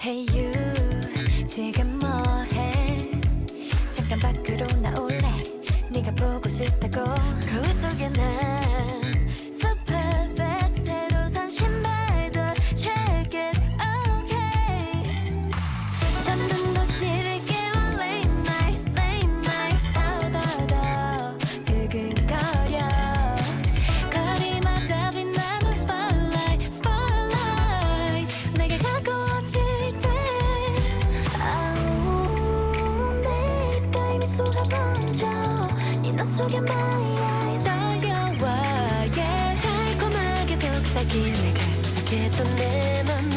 Hey you 지금 뭐해 잠깐 밖으로 나올래 네가 보고 싶다고 거울 속에 난 So perfect 새로 산 신발도 Check it okay 잠든 도시를 깨워 Late night 더더더 두근거려 거리마다 빛나는 Spotlight 내게 가까워질 때 내 입가에 미소가 번져 네 눈 속에 my eyes 떨려와 yeah 달콤하게 속삭이네 가득했던 내 맘은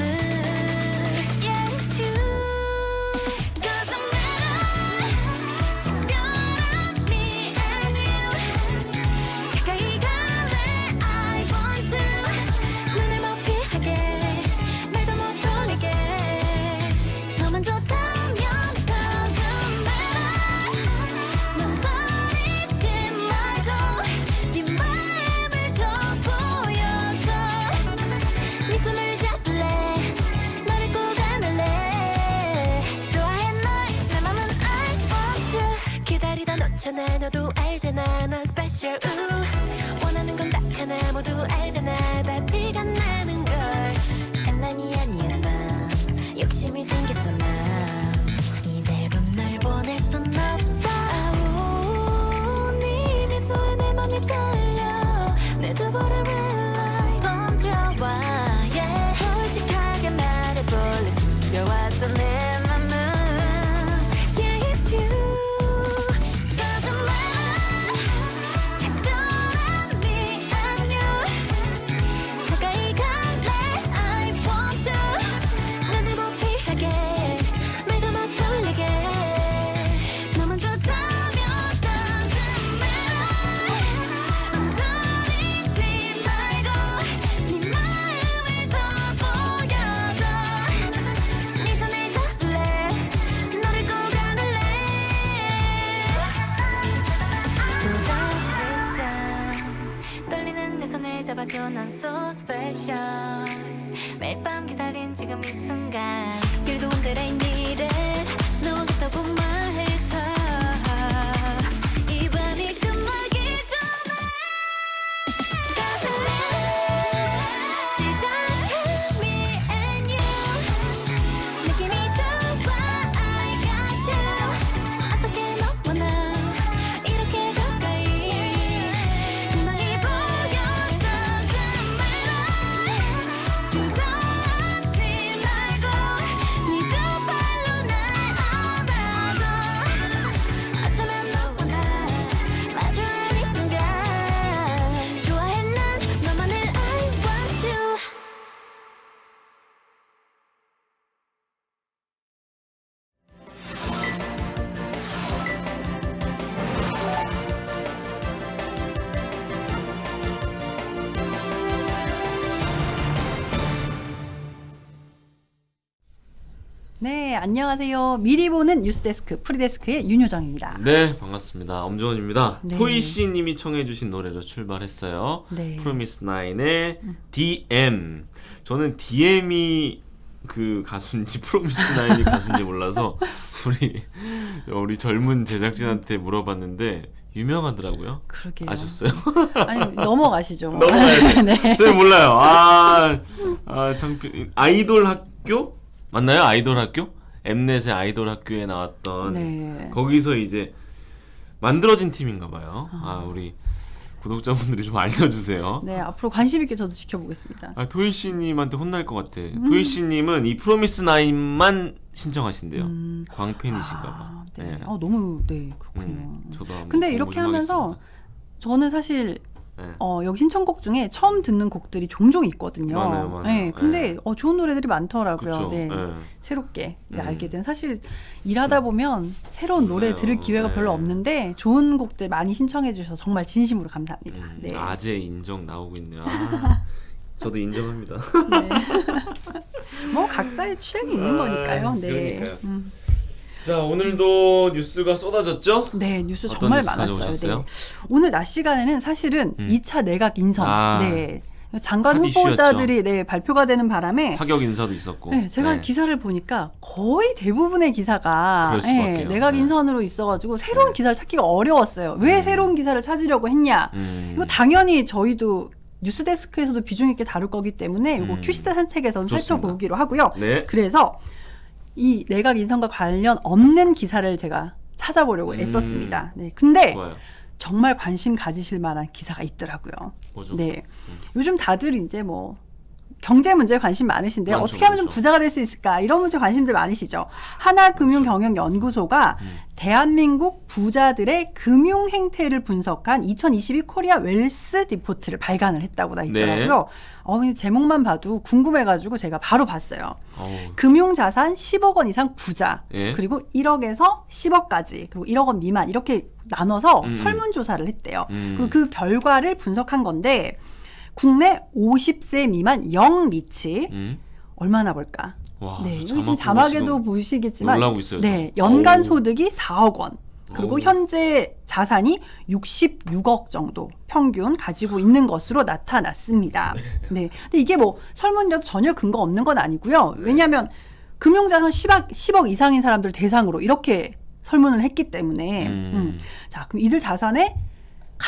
Yeah it's you Doesn't matter 특별한 me and you 가까이 갈래 I want to 눈을 못 피하게 말도 못 돌리게 너만 좋다면 Doesn't matter 망설이지 말고 네 마음을 더 보여줘 네 손을 잡을래 너를 꼭 안을래 좋아해 널 내 맘은 I want you 기다리다 놓잖아 너도 알잖아 넌 special 원하는 건 딱 하나 모두 알잖아 다 티가 나는 걸 장난이 아니야 난 욕심이 생겼어 난 이대로 널 보낼 순 없어 아우 네 미소에 내 맘이 떨려 내 두 볼의 red light 번져와 yeah 솔직하게 말해볼래 숨겨왔던 내 맘은 Yeah it's you Doesn't matter 특별한 me and you 가까이 갈래 I want to 눈을 못 피하게 말도 못 돌리게 너만 좋다면 Doesn't matter 망설이지 말고 네 마음을 더 보여줘 네 손을 잡을래 너를 꼭 안을래 쏟아지는 떨리는 내 손을 잡아줘 난 so special 매일 밤 기다린 지금 이 순간 You're the one that I needed 너와 같다고 말해서 이 밤이 끝나기 전에 Doesn't matter 시작해 me and you 느낌이 좋아 I got you 어떻게 너와 나 이렇게 가까이 희망이 보여 Doesn't matter 주저하지 말고 네 두 발로 날 안아줘 어쩌면 너와 나 마주한 이 순간 좋아해 난 너만을 I want you 네, 안녕하세요. 미리 보는 뉴스데스크 프리데스크의 윤효정입니다. 네, 반갑습니다. 엄정원입니다. 네. 토이씨님이 청해주신 노래로 출발했어요. 네. 프로미스나인의 DM. 저는 DM이 그 가수인지 프로미스나인이 가수인지 몰라서 우리 젊은 제작진한테 물어봤는데 유명하더라고요. 그러게요. 아셨어요? 아니, 넘어가시죠. 넘어가야 돼. 네. 저희 몰라요. 창피. 아이돌 학교? 맞나요? 아이돌 학교? 엠넷의 아이돌 학교에 나왔던 네. 거기서 이제 만들어진 팀인가 봐요. 우리 구독자분들이 좀 알려주세요. 네, 앞으로 관심 있게 저도 지켜보겠습니다. 토이씨님한테 혼날 것 같아. 토이씨님은 이 프로미스나인만 신청하신대요. 광팬이신가 봐. 네. 네. 너무 그렇군요. 저도 한번 근데 공부 이렇게 좀 하면서 하겠습니다. 저는 사실 네. 여기 신청곡 중에 처음 듣는 곡들이 종종 있거든요. 많아요. 네, 근데 네. 좋은 노래들이 많더라고요. 그쵸. 네. 네. 새롭게 알게 된 사실 일하다 보면 새로운 노래 맞아요. 들을 기회가 네. 별로 없는데 좋은 곡들 많이 신청해 주셔서 정말 진심으로 감사합니다. 네. 아재 인정 나오고 있네요. 저도 인정합니다. 네. 뭐 각자의 취향이 있는 거니까요. 네. 그러니까요. 자, 오늘도 뉴스가 쏟아졌죠? 네, 뉴스 어떤 정말 뉴스 많았어요. 가져오셨어요? 네. 오늘 낮 시간에는 사실은 2차 내각 인선. 아. 네. 장관 핫 후보자들이 네, 발표가 되는 바람에 파격 인사도 있었고. 네, 제가 네. 기사를 보니까 거의 대부분의 기사가 그럴 수밖에요. 내각 네. 인선으로 있어가지고 새로운 네. 기사를 찾기가 어려웠어요. 왜 새로운 기사를 찾으려고 했냐? 이거 당연히 저희도 뉴스데스크에서도 비중 있게 다룰 거기 때문에 이거 큐시트 산책에서는 좋습니다. 살펴보기로 하고요. 네. 그래서 이 내각 인선과 관련 없는 기사를 제가 찾아보려고 애썼습니다. 네, 근데 좋아요. 정말 관심 가지실 만한 기사가 있더라고요. 뭐죠? 네, 요즘 다들 이제 뭐 경제 문제에 관심 많으신데 많죠, 어떻게 하면 좀 많죠. 부자가 될 수 있을까 이런 문제 관심들 많으시죠. 하나금융경영연구소가 대한민국 부자들의 금융 행태를 분석한 2022 코리아 웰스 리포트를 발간을 했다고 나 있더라고요. 제목만 봐도 궁금해가지고 제가 바로 봤어요. 금융자산 10억 원 이상 부자, 예. 그리고 1억에서 10억까지, 그리고 1억 원 미만 이렇게 나눠서 설문조사를 했대요. 그리고 그 결과를 분석한 건데 국내 50세 미만 영리치 얼마나 볼까? 와, 네, 여기 자막 지금 자막에도 보고 보시겠지만 놀라고 있어요, 네, 저. 연간 오. 소득이 4억 원. 그리고 오. 현재 자산이 66억 정도 평균 가지고 있는 것으로 나타났습니다. 네. 근데 이게 뭐 설문이라도 전혀 근거 없는 건 아니고요. 왜냐하면 금융자산 10억 이상인 사람들 대상으로 이렇게 설문을 했기 때문에 자, 그럼 이들 자산의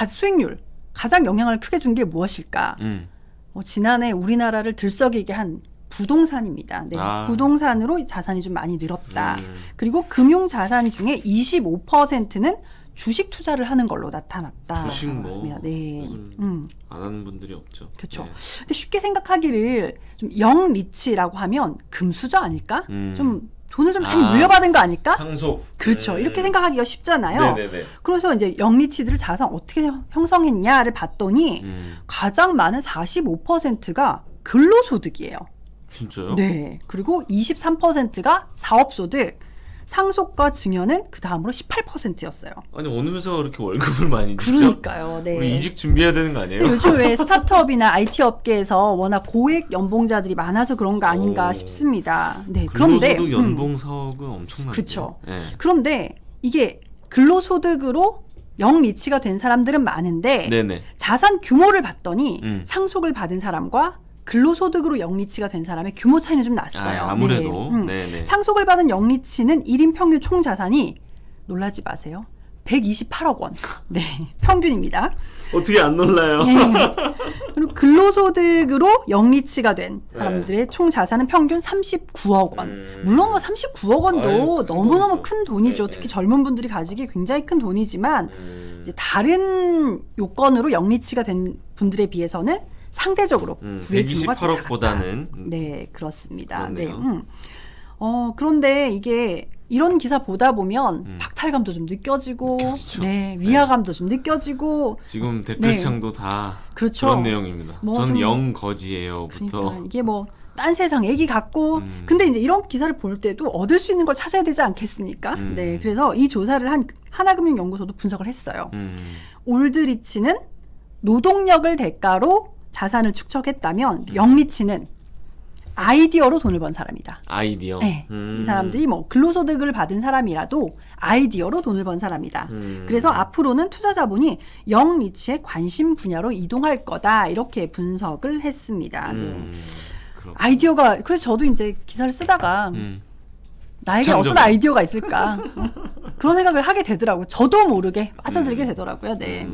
수익률 가장 영향을 크게 준 게 무엇일까? 지난해 우리나라를 들썩이게 한 부동산입니다. 네, 아. 부동산으로 자산이 좀 많이 늘었다. 그리고 금융 자산 중에 25%는 주식 투자를 하는 걸로 나타났다. 주식 뭐 맞습니다. 네, 요즘 안 하는 분들이 없죠. 그렇죠. 네. 근데 쉽게 생각하기를 좀 영리치라고 하면 금수저 아닐까? 좀 돈을 좀 많이 물려받은 거 아닐까? 상속. 그렇죠. 이렇게 생각하기가 쉽잖아요. 네네네. 그래서 이제 영리치들을 자산 어떻게 형성했냐를 봤더니 가장 많은 45%가 근로소득이에요. 진짜요? 네. 그리고 23%가 사업소득, 상속과 증여는 그 다음으로 18%였어요. 아니 어느 회사가 그렇게 월급을 많이 주죠? 그러니까요. 네. 우리 이직 준비해야 되는 거 아니에요? 근데 요즘 왜 스타트업이나 IT 업계에서 워낙 고액 연봉자들이 많아서 그런 거 아닌가 오. 싶습니다. 네. 그런데 근로소득 연봉 사업은 엄청난데. 그쵸. 네. 그런데 이게 근로소득으로 영리치가 된 사람들은 많은데 네네. 자산 규모를 봤더니 상속을 받은 사람과 근로소득으로 영리치가 된 사람의 규모 차이는 좀 났어요. 아무래도. 네. 네네. 상속을 받은 영리치는 1인 평균 총 자산이 놀라지 마세요. 128억 원. 네, 평균입니다. 어떻게 안 놀라요? 네. 그리고 근로소득으로 영리치가 된 사람들의 총 자산은 평균 39억 원. 물론 뭐 39억 원도 아유, 너무너무 큰 큰 돈이죠. 네, 특히 네. 젊은 분들이 가지기 굉장히 큰 돈이지만 이제 다른 요건으로 영리치가 된 분들에 비해서는 상대적으로 부의 규모가 좀 128억보다는 작다. 네, 그렇습니다. 그렇네요. 네. 그런데 이게 이런 기사 보다 보면 박탈감도 좀 느껴지고, 그렇죠. 네, 위화감도 좀 느껴지고. 지금 댓글창도 다 그렇죠. 그런 내용입니다. 뭐 전 좀- 영거지예요부터. 그러니까 이게 뭐 딴 세상 얘기 같고, 근데 이제 이런 기사를 볼 때도 얻을 수 있는 걸 찾아야 되지 않겠습니까? 네, 그래서 이 조사를 한 하나금융연구소도 분석을 했어요. 올드리치는 노동력을 대가로 자산을 축적했다면 영리치는 아이디어로 돈을 번 사람이다. 아이디어. 네, 이 사람들이 뭐 근로소득을 받은 사람이라도 아이디어로 돈을 번 사람이다. 그래서 앞으로는 투자 자본이 영리치의 관심 분야로 이동할 거다. 이렇게 분석을 했습니다. 네. 그렇군요. 아이디어가 그래서 저도 이제 기사를 쓰다가 나에게 어떤 창조적. 아이디어가 있을까 그런 생각을 하게 되더라고요. 저도 모르게 빠져들게 되더라고요. 네.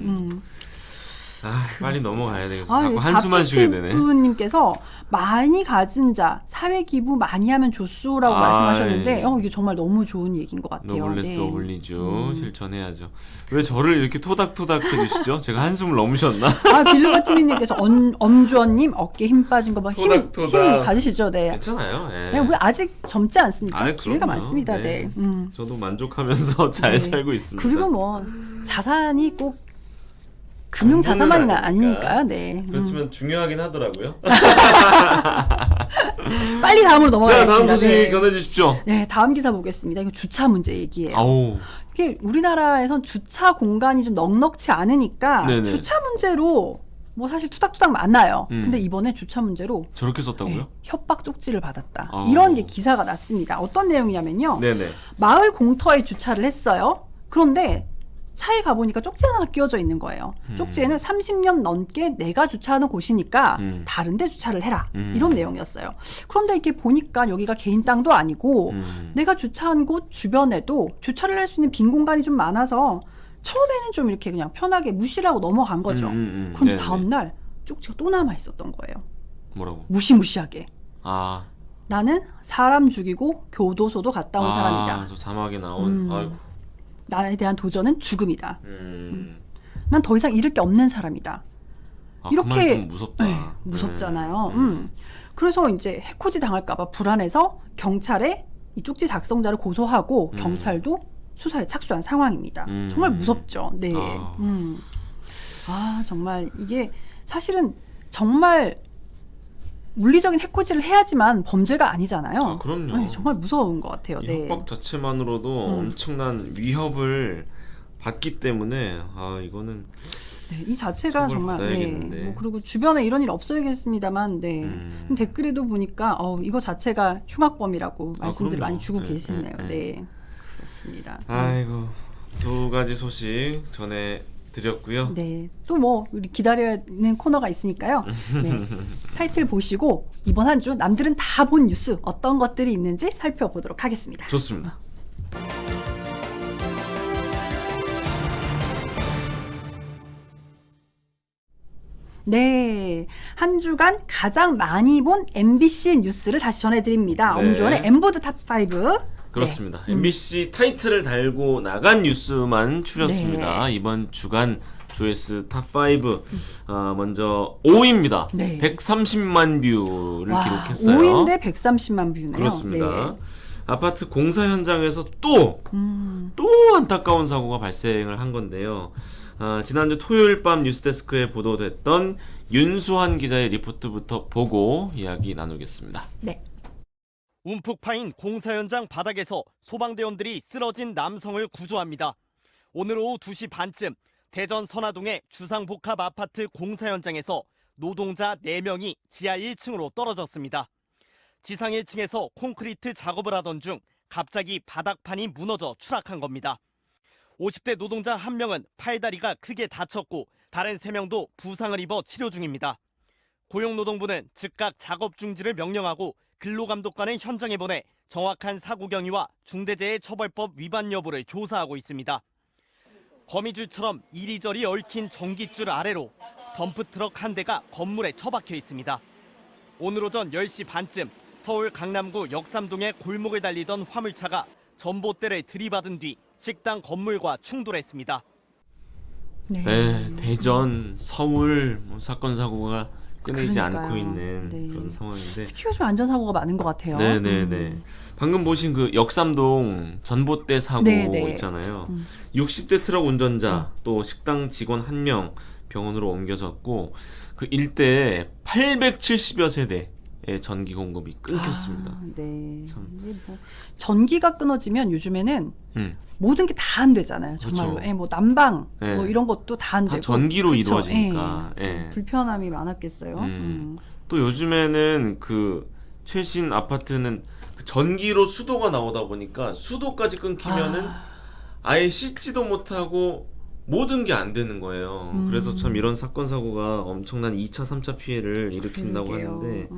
빨리 넘어가야 되겠어. 자꾸 이 한숨만 쉬게 되네. 잡스님께서 많이 가진 자 사회 기부 많이 하면 좋소라고 말씀하셨는데 이게 정말 너무 좋은 얘기인 것 같아요. 노블레스 네. 오블리주 실천해야죠. 왜 저를 이렇게 토닥토닥 해주시죠? 제가 한숨을 넘으셨나? 빌르가 TV님께서 엄주원님 어깨 힘 빠진 거 봐. 힘 토닥토닥. 가지시죠. 네. 괜찮아요. 예. 네, 우리 아직 젊지 않습니까? 아이, 기회가 그럼요. 많습니다. 네. 네. 저도 만족하면서 잘 네. 살고 있습니다. 그리고 뭐 자산이 꼭 금융 자산만이 아니니까. 아니니까요. 네. 그렇지만 중요하긴 하더라고요. 빨리 다음으로 자, 넘어가겠습니다. 다음 소식 네. 전해주십시오. 네, 다음 기사 보겠습니다. 이거 주차 문제 얘기예요. 아우. 이게 우리나라에선 주차 공간이 좀 넉넉지 않으니까 네네. 주차 문제로 뭐 사실 투닥투닥 많아요. 근데 이번에 주차 문제로 저렇게 썼다고요? 네, 협박 쪽지를 받았다. 아. 이런 게 기사가 났습니다. 어떤 내용이냐면요. 네네. 마을 공터에 주차를 했어요. 그런데 차에 가보니까 쪽지 하나가 끼워져 있는 거예요. 쪽지에는 30년 넘게 내가 주차하는 곳이니까 다른 데 주차를 해라. 이런 내용이었어요. 그런데 이렇게 보니까 여기가 개인 땅도 아니고 내가 주차한 곳 주변에도 주차를 할 수 있는 빈 공간이 좀 많아서 처음에는 좀 이렇게 그냥 편하게 무시를 하고 넘어간 거죠. 그런데 네네. 다음날 쪽지가 또 남아 있었던 거예요. 뭐라고? 무시무시하게. 아, 나는 사람 죽이고 교도소도 갔다 온 사람이다. 저 자막에 나온. 아이고. 나에 대한 도전은 죽음이다. 난 더 이상 잃을 게 없는 사람이다. 그 말 좀 무섭다. 네, 무섭잖아요. 그래서 이제 해코지 당할까봐 불안해서 경찰에 이 쪽지 작성자를 고소하고 경찰도 수사에 착수한 상황입니다. 정말 무섭죠. 네. 정말 이게 사실은 정말 물리적인 해코지를 해야지만 범죄가 아니잖아요. 그럼요. 네, 정말 무서운 것 같아요. 이 네. 협박 자체만으로도 엄청난 위협을 받기 때문에 이거는 네, 이 자체가 정말 받아야겠는데. 뭐 그리고 주변에 이런 일 없어야겠습니다만 댓글에도 보니까 이거 자체가 흉악범이라고 말씀들 그럼요. 많이 주고 네, 계시네요. 네, 네. 그렇습니다. 아이고, 두 가지 소식 전해 드렸고요. 네. 또 뭐 우리 기다려야 하는 코너가 있으니까요. 네. 타이틀 보시고 이번 한 주 남들은 다 본 뉴스 어떤 것들이 있는지 살펴보도록 하겠습니다. 좋습니다. 네. 한 주간 가장 많이 본 MBC 뉴스를 다시 전해드립니다. 네. 엄주원의 엠보드 탑5. 그렇습니다. MBC 타이틀을 달고 나간 뉴스만 추렸습니다. 네. 이번 주간 조회수 탑5 먼저 5위입니다. 네. 130만 뷰를 와, 기록했어요. 5위인데 130만 뷰네요. 그렇습니다. 네. 아파트 공사 현장에서 또 안타까운 사고가 발생을 한 건데요. 지난주 토요일 밤 뉴스데스크에 보도됐던 윤수환 기자의 리포트부터 보고 이야기 나누겠습니다. 네. 움푹 파인 공사 현장 바닥에서 소방대원들이 쓰러진 남성을 구조합니다. 오늘 오후 2시 반쯤 대전 선화동의 주상복합 아파트 공사 현장에서 노동자 4명이 지하 1층으로 떨어졌습니다. 지상 1층에서 콘크리트 작업을 하던 중 갑자기 바닥판이 무너져 추락한 겁니다. 50대 노동자 1명은 팔다리가 크게 다쳤고 다른 3명도 부상을 입어 치료 중입니다. 고용노동부는 즉각 작업 중지를 명령하고 근로감독관을 현장에 보내 정확한 사고 경위와 중대재해처벌법 위반 여부를 조사하고 있습니다. 거미줄처럼 이리저리 얽힌 전깃줄 아래로 덤프트럭 한 대가 건물에 처박혀 있습니다. 오늘 오전 10시 반쯤 서울 강남구 역삼동의 골목을 달리던 화물차가 전봇대를 들이받은 뒤 식당 건물과 충돌했습니다. 네. 대전, 서울 사건 사고가 끊이지 그러니까요. 않고 있는 네. 그런 상황인데. 특히 요즘 안전사고가 많은 것 같아요. 네네네. 방금 보신 그 역삼동 전봇대 사고 네네. 있잖아요. 60대 트럭 운전자 또 식당 직원 1명 병원으로 옮겨졌고 그 일대에 870여 세대의 전기 공급이 끊겼습니다. 네. 참. 이게 뭐 전기가 끊어지면 요즘에는 음. 모든 게 다 안 되잖아요. 정말로. 그렇죠. 예, 뭐 난방 네. 뭐 이런 것도 다 안 다 되고. 전기로 그쵸? 이루어지니까. 예, 참 예. 불편함이 많았겠어요. 또 요즘에는 그 최신 아파트는 그 전기로 수도가 나오다 보니까 수도까지 끊기면은 아예 씻지도 못하고 모든 게 안 되는 거예요. 그래서 참 이런 사건 사고가 엄청난 2차, 3차 피해를 일으킨다고 그러게요. 하는데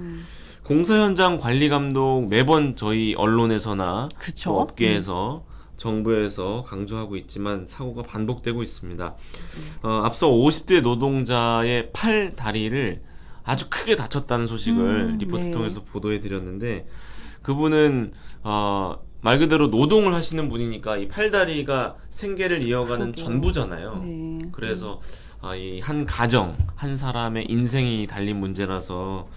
공사 현장 관리 감독 매번 저희 언론에서나 그쵸? 또 업계에서 정부에서 강조하고 있지만 사고가 반복되고 있습니다. 앞서 50대 노동자의 팔 다리를 아주 크게 다쳤다는 소식을 리포트 네. 통해서 보도해 드렸는데 그분은 말 그대로 노동을 하시는 분이니까 이 팔다리가 생계를 이어가는 그러게요. 전부잖아요. 네. 그래서 이 한 가정, 한 사람의 인생이 달린 문제라서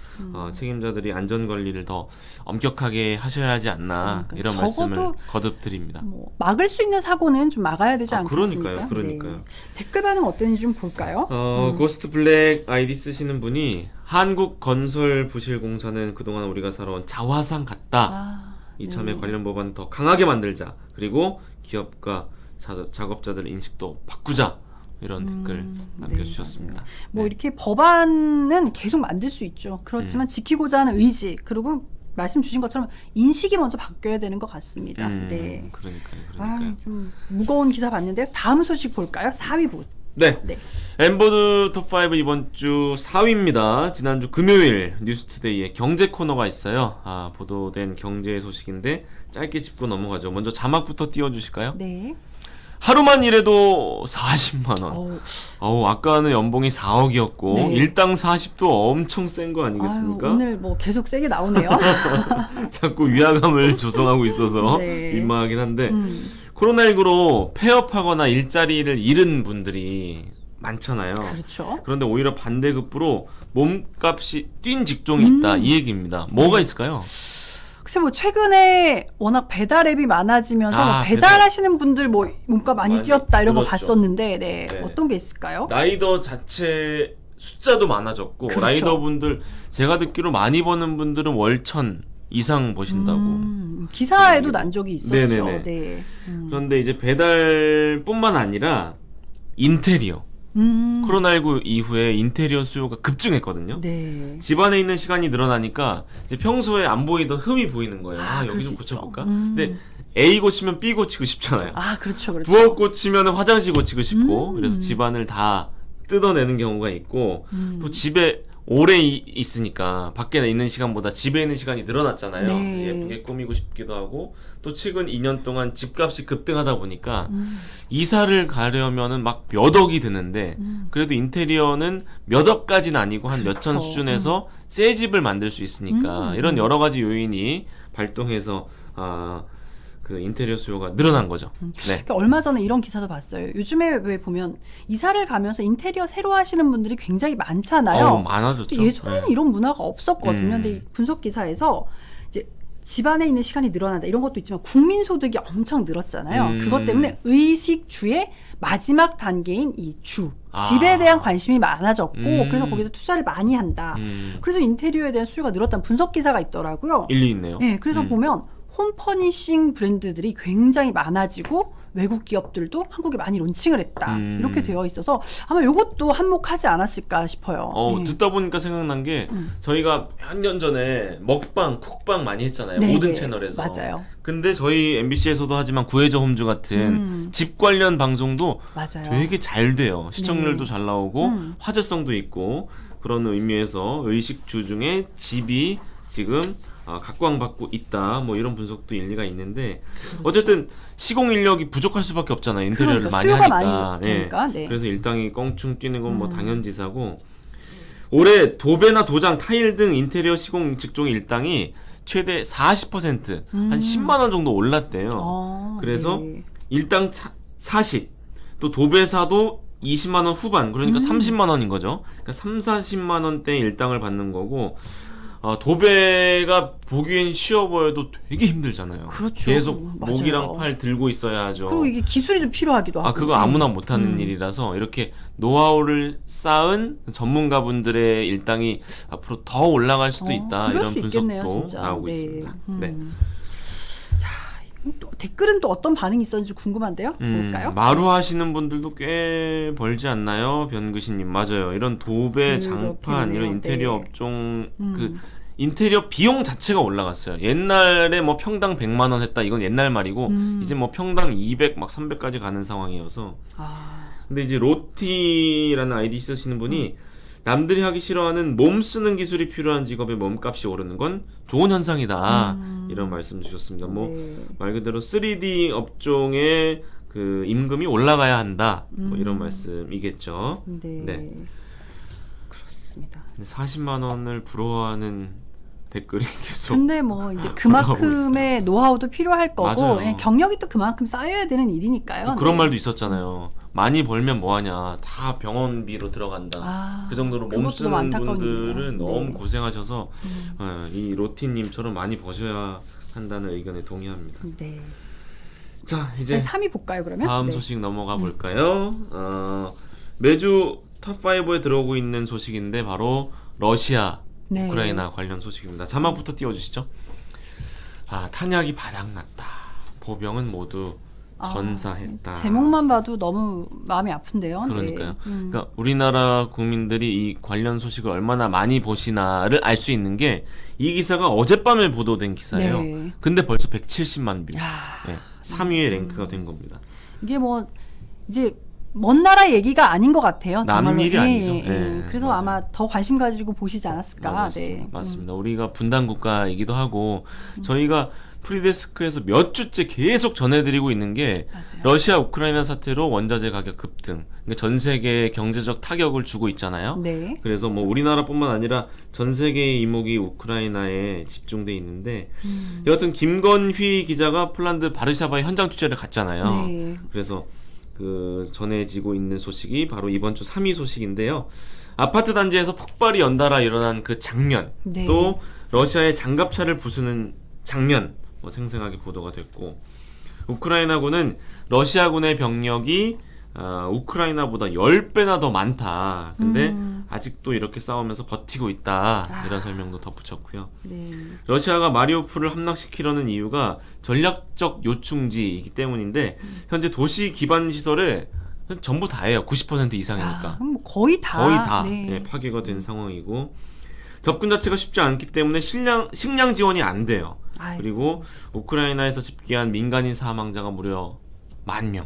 책임자들이 안전 관리를 더 엄격하게 하셔야 하지 않나 그러니까요. 이런 적어도 말씀을 거듭 드립니다. 뭐 막을 수 있는 사고는 좀 막아야 되지 않겠습니까? 그러니까요. 네. 댓글 반응 어땠는지 좀 볼까요? 고스트 블랙 아이디 쓰시는 분이 한국건설부실공사는 그동안 우리가 살아온 자화상 같다. 이참에 관련 법안 더 강하게 만들자. 그리고 기업과 작업자들 인식도 바꾸자. 이런 댓글 남겨주셨습니다. 뭐 네. 이렇게 법안은 계속 만들 수 있죠. 그렇지만 지키고자 하는 의지 그리고 말씀 주신 것처럼 인식이 먼저 바뀌어야 되는 것 같습니다. 네. 그러니까요. 좀 무거운 기사 봤는데요. 다음 소식 볼까요? 4위 네. 네. 엠보드 톱5 이번 주 4위입니다. 지난주 금요일 뉴스투데이에 경제 코너가 있어요. 보도된 경제 소식인데 짧게 짚고 넘어가죠. 먼저 자막부터 띄워주실까요? 네. 하루만 일해도 40만 원. 아까는 연봉이 4억이었고 네. 일당 40도 엄청 센 거 아니겠습니까? 오늘 뭐 계속 세게 나오네요. 자꾸 위화감을 조성하고 있어서 네. 민망하긴 한데 코로나19로 폐업하거나 일자리를 잃은 분들이 많잖아요. 그렇죠. 그런데 오히려 반대급부로 몸값이 뛴 직종이 있다 이 얘기입니다. 뭐가 있을까요? 글쎄 뭐 최근에 워낙 배달 앱이 많아지면서 뭐 배달하시는 분들 뭐 몸값 많이 뛰었다 이런 거 늘었죠. 봤었는데 네. 어떤 게 있을까요? 라이더 자체 숫자도 많아졌고 그렇죠. 라이더분들 제가 듣기로 많이 버는 분들은 월천 이상 버신다고. 기사에도 난 적이 있었죠. 네네네. 네. 그런데 이제 배달뿐만 아니라 인테리어. 코로나19 이후에 인테리어 수요가 급증했거든요. 네. 집안에 있는 시간이 늘어나니까 이제 평소에 안 보이던 흠이 보이는 거예요. 여기 그럴 좀 수 고쳐볼까? 있죠. 근데 A 고치면 B 고치고 싶잖아요. 그렇죠. 부엌 고치면 화장실 고치고 싶고 그래서 집안을 다 뜯어내는 경우가 있고 또 집에 오래 있으니까 밖에 있는 시간보다 집에 있는 시간이 늘어났잖아요. 네. 예쁘게 꾸미고 싶기도 하고 또 최근 2년 동안 집값이 급등하다 보니까 이사를 가려면은 막 몇 억이 드는데 그래도 인테리어는 몇 억까지는 아니고 한 몇천 수준에서 새 집을 만들 수 있으니까 이런 여러 가지 요인이 발동해서 그 인테리어 수요가 늘어난 거죠. 네. 그러니까 얼마 전에 이런 기사도 봤어요. 요즘에 왜 보면 이사를 가면서 인테리어 새로 하시는 분들이 굉장히 많잖아요. 많아졌죠. 예전에는 이런 문화가 없었거든요. 근데 이 분석 기사에서 이제 집안에 있는 시간이 늘어난다 이런 것도 있지만 국민 소득이 엄청 늘었잖아요. 그것 때문에 의식주의 마지막 단계인 이 집에 대한 관심이 많아졌고 그래서 거기다 투자를 많이 한다. 그래서 인테리어에 대한 수요가 늘었다는 분석 기사가 있더라고요. 일리 있네요. 네, 그래서 보면 홈퍼니싱 브랜드들이 굉장히 많아지고 외국 기업들도 한국에 많이 론칭을 했다. 이렇게 되어 있어서 아마 이것도 한몫하지 않았을까 싶어요. 네. 듣다 보니까 생각난 게 저희가 몇 년 전에 먹방, 쿡방 많이 했잖아요. 네, 모든 네. 채널에서. 맞아요. 근데 저희 MBC에서도 하지만 구해저 홈즈 같은 집 관련 방송도 맞아요. 되게 잘 돼요. 시청률도 잘 나오고 화제성도 있고 그런 의미에서 의식주 중에 집이 지금 각광받고 있다. 뭐 이런 분석도 일리가 있는데 어쨌든 시공 인력이 부족할 수밖에 없잖아요. 인테리어를 많이 수요가 하니까. 많이 되니까. 네. 그래서 일당이 껑충 뛰는 건 뭐 당연지사고 올해 도배나 도장, 타일 등 인테리어 시공 직종의 일당이 최대 40% 한 10만 원 정도 올랐대요. 그래서 네. 일당 40, 또 도배사도 20만 원 후반, 그러니까 30만 원인 거죠. 그러니까 3, 40만 원대 일당을 받는 거고 도배가 보기엔 쉬워 보여도 되게 힘들잖아요. 그렇죠. 계속 맞아요. 목이랑 팔 들고 있어야 하죠. 그리고 이게 기술이 좀 필요하기도 하고. 그거 아무나 못하는 일이라서 이렇게 노하우를 쌓은 전문가분들의 일당이 앞으로 더 올라갈 수도 있다. 그럴 이런 수 있겠네요, 분석도 진짜. 나오고 네. 있습니다. 네. 자, 또 댓글은 또 어떤 반응이 있었는지 궁금한데요. 볼까요? 마루 하시는 분들도 꽤 벌지 않나요? 변그신님 맞아요. 이런 도배, 장판, 이런 인테리어 업종 그 인테리어 비용 자체가 올라갔어요. 옛날에 뭐 평당 100만 원 했다 이건 옛날 말이고 이제 뭐 평당 200 막 300까지 가는 상황이어서. 근데 이제 로티라는 아이디 쓰시는 분이 남들이 하기 싫어하는 몸 쓰는 기술이 필요한 직업의 몸값이 오르는 건 좋은 현상이다. 이런 말씀 주셨습니다. 뭐 말 그대로 3D 업종의 그 임금이 올라가야 한다. 뭐 이런 말씀이겠죠. 네. 그렇습니다. 40만 원을 부러워하는 댓글이 계속. 근데 뭐 이제 그만큼의 노하우도 필요할 거고 경력이 또 그만큼 쌓여야 되는 일이니까요. 그런 말도 있었잖아요. 많이 벌면 뭐하냐. 다 병원비로 들어간다. 그 정도로 몸 쓰는 분들은 너무 고생하셔서 이 로티님처럼 많이 버셔야 한다는 의견에 동의합니다. 네. 자, 이제 3위 볼까요, 그러면? 다음 소식 넘어가 볼까요? 매주 탑5에 들어오고 있는 소식인데 바로 러시아, 우크라이나 관련 소식입니다. 자막부터 띄워주시죠. 탄약이 바닥났다. 보병은 모두 전사했다. 제목만 봐도 너무 마음이 아픈데요. 그러니까요. 네. 그러니까 우리나라 국민들이 이 관련 소식을 얼마나 많이 보시나를 알 수 있는 게 이 기사가 어젯밤에 보도된 기사예요. 네. 근데 벌써 170만 뷰. 야. 3위에 랭크가 된 겁니다. 이게 뭐 이제 먼 나라 얘기가 아닌 것 같아요. 남 정말로. 일이 아니죠. 그래서 맞아요. 아마 더 관심 가지고 보시지 않았을까. 맞습니다. 네. 맞습니다. 우리가 분단 국가이기도 하고 저희가 프리데스크에서 몇 주째 계속 전해드리고 있는 게 맞아요. 러시아 우크라이나 사태로 원자재 가격 급등, 그러니까 전 세계에 경제적 타격을 주고 있잖아요. 네. 그래서 뭐 우리나라뿐만 아니라 전 세계의 이목이 우크라이나에 집중돼 있는데 여하튼 김건휘 기자가 폴란드 바르샤바에 현장 취재를 갔잖아요. 네. 그래서 그 전해지고 있는 소식이 바로 이번 주 3위 소식인데요. 아파트 단지에서 폭발이 연달아 일어난 그 장면, 네. 또 러시아의 장갑차를 부수는 장면 뭐 생생하게 보도가 됐고, 우크라이나군은 러시아군의 병력이 우크라이나보다 10배나 더 많다. 근데 아직도 이렇게 싸우면서 버티고 있다. 이런 설명도 덧붙였고요. 네. 러시아가 마리우폴을 함락시키려는 이유가 전략적 요충지이기 때문인데 현재 도시 기반 시설에 전부 다예요. 90% 이상이니까. 뭐 거의 다. 거의 다 네. 예, 파괴가 된 상황이고, 접근 자체가 쉽지 않기 때문에 식량 지원이 안 돼요. 아이고. 그리고 우크라이나에서 집계한 민간인 사망자가 무려 10,000명.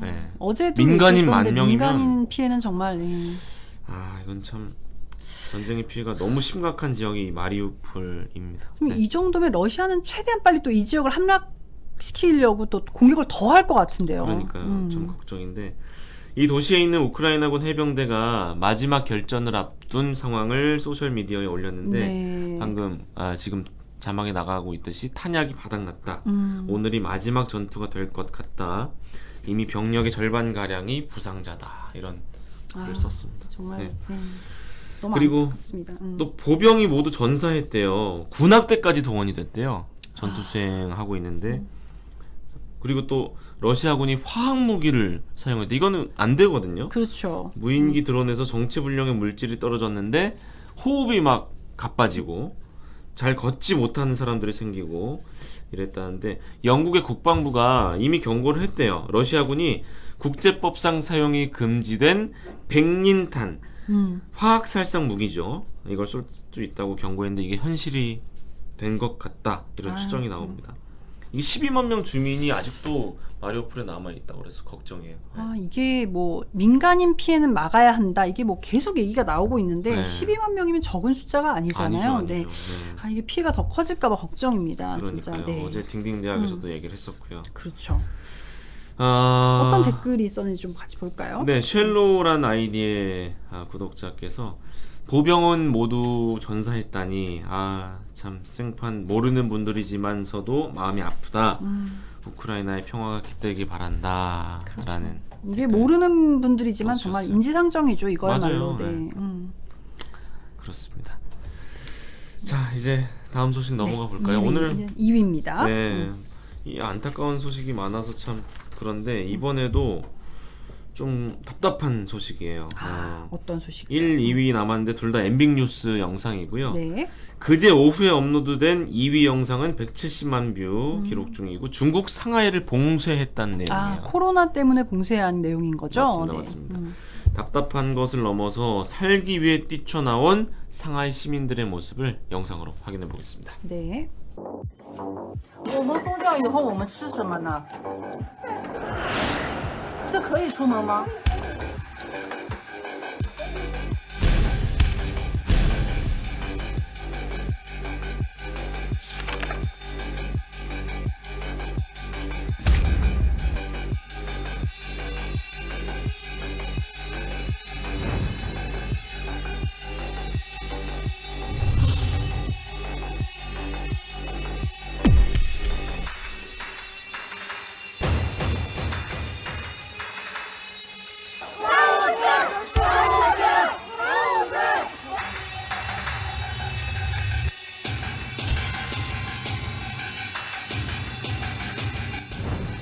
네. 어제도 민간인 얘기했었는데 10,000명이면 민간인 피해는 정말 이건 참 전쟁의 피해가 너무 심각한 지역이 이 마리우폴입니다. 그럼 이 정도면 러시아는 최대한 빨리 또 이 지역을 함락시키려고 또 공격을 더 할 것 같은데요. 그러니까요. 좀 걱정인데, 이 도시에 있는 우크라이나군 해병대가 마지막 결전을 앞둔 상황을 소셜 미디어에 올렸는데 네. 방금 지금 자막에 나가고 있듯이 탄약이 바닥났다. 오늘이 마지막 전투가 될 것 같다. 이미 병력의 절반 가량이 부상자다. 이런 글을 썼습니다. 정말 네. 너무 그리고 안타깝습니다. 또 보병이 모두 전사했대요. 군악대까지 동원이 됐대요. 전투 수행하고 있는데, 그리고 또 러시아군이 화학 무기를 사용했대. 이거는 안 되거든요. 그렇죠. 무인기 드론에서 정체불명의 물질이 떨어졌는데 호흡이 막 가빠지고 잘 걷지 못하는 사람들이 생기고 이랬다는데, 영국의 국방부가 이미 경고를 했대요. 러시아군이 국제법상 사용이 금지된 백린탄 화학살상 무기죠. 이걸 쏠 수 있다고 경고했는데 이게 현실이 된 것 같다. 이런 추정이 나옵니다. 이게 12만 명 주민이 아직도 마리우폴에 남아 있다고 그래서 걱정이에요. 네. 이게 뭐 민간인 피해는 막아야 한다. 이게 뭐 계속 얘기가 나오고 있는데 네. 12만 명이면 적은 숫자가 아니잖아요. 아니죠. 네. 네. 이게 피해가 더 커질까 봐 걱정입니다. 그러니까요. 진짜. 네. 어제 딩딩 대학에서도 얘기를 했었고요. 그렇죠. 어떤 어떤 댓글이 있었는지 좀 같이 볼까요? 네, 쉘로란 아이디의 구독자께서 보병은 모두 전사했다니 참 생판 모르는 분들이지만서도 마음이 아프다. 우크라이나의 평화가 깃들기 바란다. 라는 이게 댓글. 모르는 분들이지만 정말 써주셨어요. 인지상정이죠. 이거야말로. 맞아요. 네. 그렇습니다. 자, 이제 다음 소식 넘어가 볼까요? 2위, 오늘 2위입니다. 네, 이 안타까운 소식이 많아서 참 그런데 이번에도 좀 답답한 소식이에요. 어떤 소식? 1, 2위 남았는데 둘 다 엠빅 뉴스 영상이고요. 네. 그제 오후에 업로드된 2위 영상은 170만 뷰 기록 중이고 중국 상하이를 봉쇄했다는 내용이에요. 코로나 때문에 봉쇄한 내용인 거죠? 맞습니다. 네. 맞습니다. 답답한 것을 넘어서 살기 위해 뛰쳐나온 상하이 시민들의 모습을 영상으로 확인해 보겠습니다. 네. 我们封掉以后，我们吃什么呢？这可以出门吗？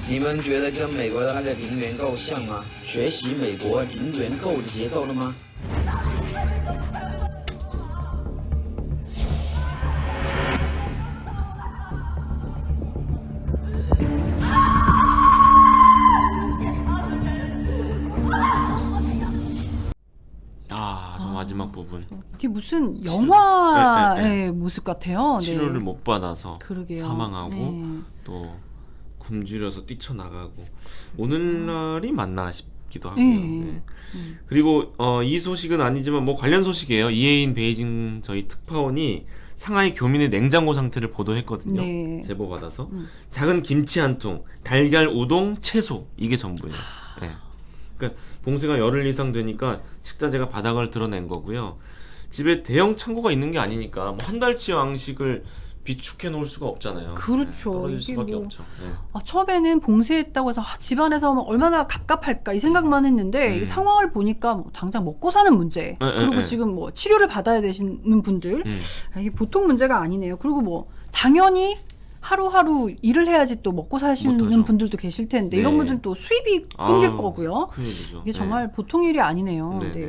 你们觉得跟美国的那个零元购像吗？学习美国零元购的节奏了吗？ 부분. 이게 무슨 치료- 영화의 네. 모습 같아요. 네. 치료를 못 받아서 그러게요. 사망하고 네. 또 굶주려서 뛰쳐나가고 오늘날이 맞나 싶기도 하고요. 네. 네. 그리고 이 소식은 아니지만 뭐 관련 소식이에요. 이해인 베이징 저희 특파원이 상하이 교민의 냉장고 상태를 보도했거든요. 네. 제보 받아서 작은 김치 한 통, 달걀, 우동, 채소 이게 전부예요. 네. 그러니까 봉쇄가 열흘 이상 되니까 식자재가 바닥을 드러낸 거고요. 집에 대형 창고가 있는 게 아니니까 뭐 한 달치 양식을 비축해 놓을 수가 없잖아요. 그렇죠. 떨어질 이게 수밖에 뭐- 없죠. 네. 처음에는 봉쇄했다고 해서 집안에서 뭐 얼마나 갑갑할까 이 생각만 했는데 이 상황을 보니까 뭐 당장 먹고 사는 문제 그리고 지금 뭐 치료를 받아야 되시는 분들 이게 보통 문제가 아니네요. 그리고 뭐 당연히 하루하루 일을 해야지 또 먹고 사시는 못하죠. 분들도 계실 텐데 네. 이런 분들은 또 수입이 끊길 아우, 거고요. 큰일이죠. 이게 정말 보통 일이 아니네요. 네. 네. 네.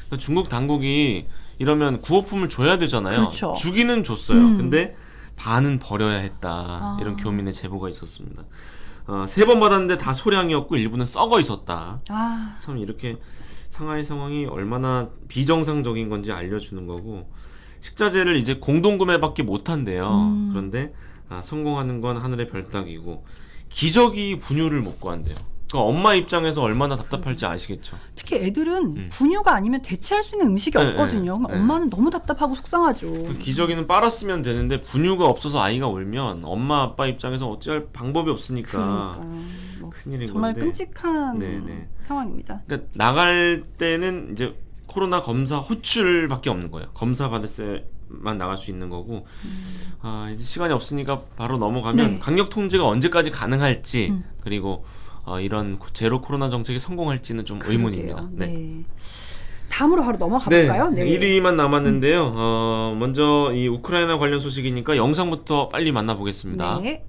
그러니까 중국 당국이 이러면 구호품을 줘야 되잖아요. 그렇죠. 주기는 줬어요. 근데 반은 버려야 했다. 이런 교민의 제보가 있었습니다. 3번 받았는데 다 소량이었고 일부는 썩어 있었다. 아, 참 이렇게 상하이 상황이 얼마나 비정상적인 건지 알려주는 거고 식자재를 이제 공동구매밖에 못한대요. 그런데 성공하는 건 하늘의 별 따기고 기저귀 분유를 못 구한대요. 그러니까 엄마 입장에서 얼마나 답답할지 아시겠죠. 특히 애들은 분유가 아니면 대체할 수 있는 음식이 네, 없거든요. 네, 네. 엄마는 너무 답답하고 속상하죠. 그 기저귀는 빨았으면 되는데 분유가 없어서 아이가 울면 엄마 아빠 입장에서 어찌할 방법이 없으니까 그러니까요. 뭐 큰일인 정말 건데. 끔찍한 네네. 상황입니다. 그러니까 나갈 때는 이제 코로나 검사 호출밖에 없는 거예요. 검사 받을 때만 나갈 수 있는 거고 이제 시간이 없으니까 바로 넘어가면 네. 강력 통제가 언제까지 가능할지 그리고 이런 제로 코로나 정책이 성공할지는 좀 의문입니다. 그러게요. 네. 다음으로 바로 넘어가 볼까요? 네. 1위만 남았는데요. 먼저 이 우크라이나 관련 소식이니까 영상부터 빨리 만나보겠습니다. 네.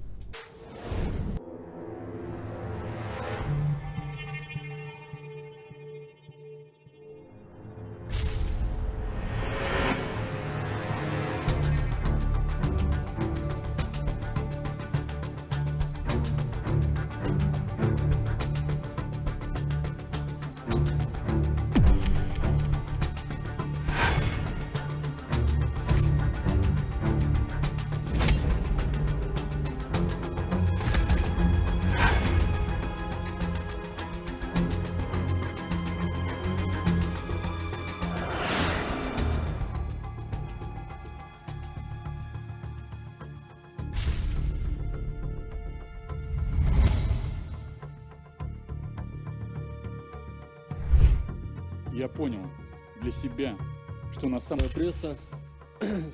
Я понял для себя, что на самом Пресса,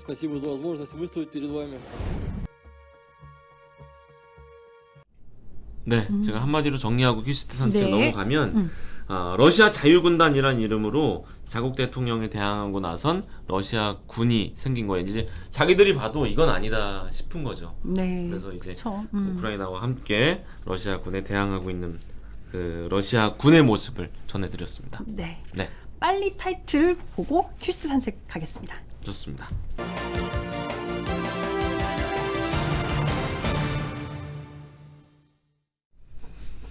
спасибо за возможность выступить перед вами. 네, 제가 한마디로 정리하고 퀴스트 선택에 네. 넘어가면 러시아 자유군단이라는 이름으로 자국 대통령에 대항하고 나선 러시아 군이 생긴 거예요. 이제 자기들이 봐도 이건 아니다 싶은 거죠. 네. 그래서 이제 그쵸. 우크라이나와 함께 러시아 군에 대항하고 있는 그 러시아 군의 모습을 전해드렸습니다. 네. 네, 빨리 타이틀을 보고 퀴즈 산책하겠습니다. 좋습니다.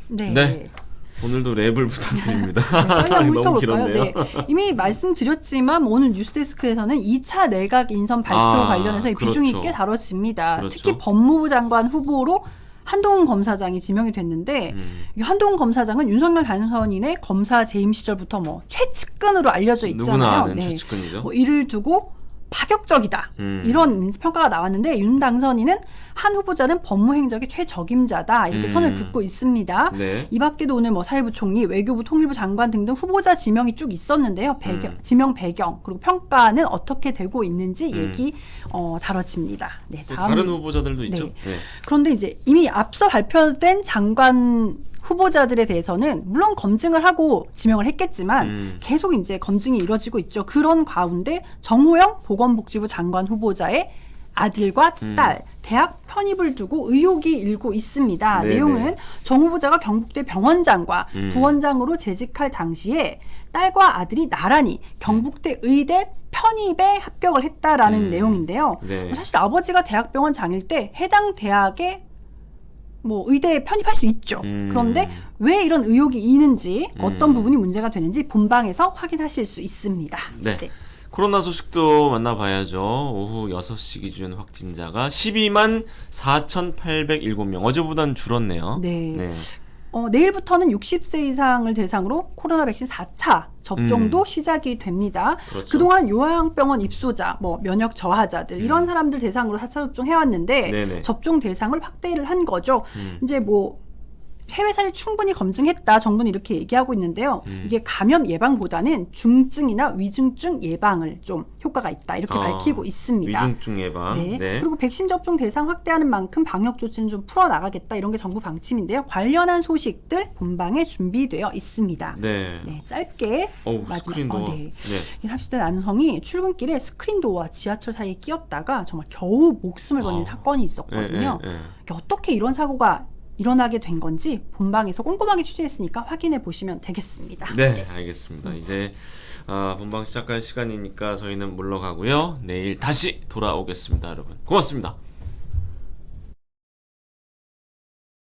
네. 네. 오늘도 랩을 부탁드립니다. 빨리 한번 너무 훑어볼까요? 길었네요. 네. 이미 말씀드렸지만 오늘 뉴스데스크에서는 2차 내각 인선 발표 관련해서 이 비중이 그렇죠. 꽤 다뤄집니다. 그렇죠. 특히 법무부 장관 후보로 한동훈 검사장이 지명이 됐는데 이 한동훈 검사장은 윤석열 당선인의 검사 재임 시절부터 뭐 최측근으로 알려져 있잖아요. 누구나 아는 네. 최측근이죠. 뭐 이를 두고 파격적이다. 이런 평가가 나왔는데 윤 당선인은 한 후보자는 법무 행적의 최적임자다. 이렇게 선을 긋고 있습니다. 네. 이 밖에도 오늘 뭐 사회부 총리, 외교부 통일부 장관 등등 후보자 지명이 쭉 있었는데요. 지명 배경 그리고 평가는 어떻게 되고 있는지 얘기 다뤄집니다. 네, 또 다음 다른 후보자들도 있죠. 네. 네. 그런데 이제 이미 앞서 발표된 장관 후보자들에 대해서는 물론 검증을 하고 지명을 했겠지만 계속 이제 검증이 이루어지고 있죠. 그런 가운데 정호영 보건복지부 장관 후보자의 아들과 딸 대학 편입을 두고 의혹이 일고 있습니다. 네네. 내용은 정 후보자가 경북대 병원장과 부원장으로 재직할 당시에 딸과 아들이 나란히 경북대 의대 편입에 합격을 했다라는 내용인데요. 네. 사실 아버지가 대학병원장일 때 해당 대학에 뭐 의대에 편입할 수 있죠. 그런데 왜 이런 의혹이 있는지 어떤 부분이 문제가 되는지 본방에서 확인하실 수 있습니다. 네. 코로나 소식도 만나봐야죠. 오후 6시 기준 확진자가 12만 4,807명. 어제보단 줄었네요. 네. 내일부터는 60세 이상을 대상으로 코로나 백신 4차 접종도 시작이 됩니다. 그렇죠. 그동안 요양병원 입소자, 면역 저하자들 이런 사람들 대상으로 4차 접종해왔는데 네네. 접종 대상을 확대를 한 거죠. 이제 해외 사례 충분히 검증했다. 정부는 이렇게 얘기하고 있는데요. 이게 감염 예방보다는 중증이나 위중증 예방을 좀 효과가 있다. 이렇게 밝히고 있습니다. 위중증 예방. 네. 네. 그리고 백신 접종 대상 확대하는 만큼 방역 조치는 좀 풀어나가겠다. 이런 게 정부 방침인데요. 관련한 소식들 본방에 준비되어 있습니다. 네. 네, 짧게 스크린 도어. 네. 30대 남성이 출근길에 스크린 도어와 지하철 사이에 끼었다가 정말 겨우 목숨을 건진 사건이 있었거든요. 어떻게 이런 사고가 일어나게 된 건지 본방에서 꼼꼼하게 취재했으니까 확인해 보시면 되겠습니다. 네, 알겠습니다. 이제 본방 시작할 시간이니까 저희는 물러가고요. 내일 다시 돌아오겠습니다, 여러분. 고맙습니다.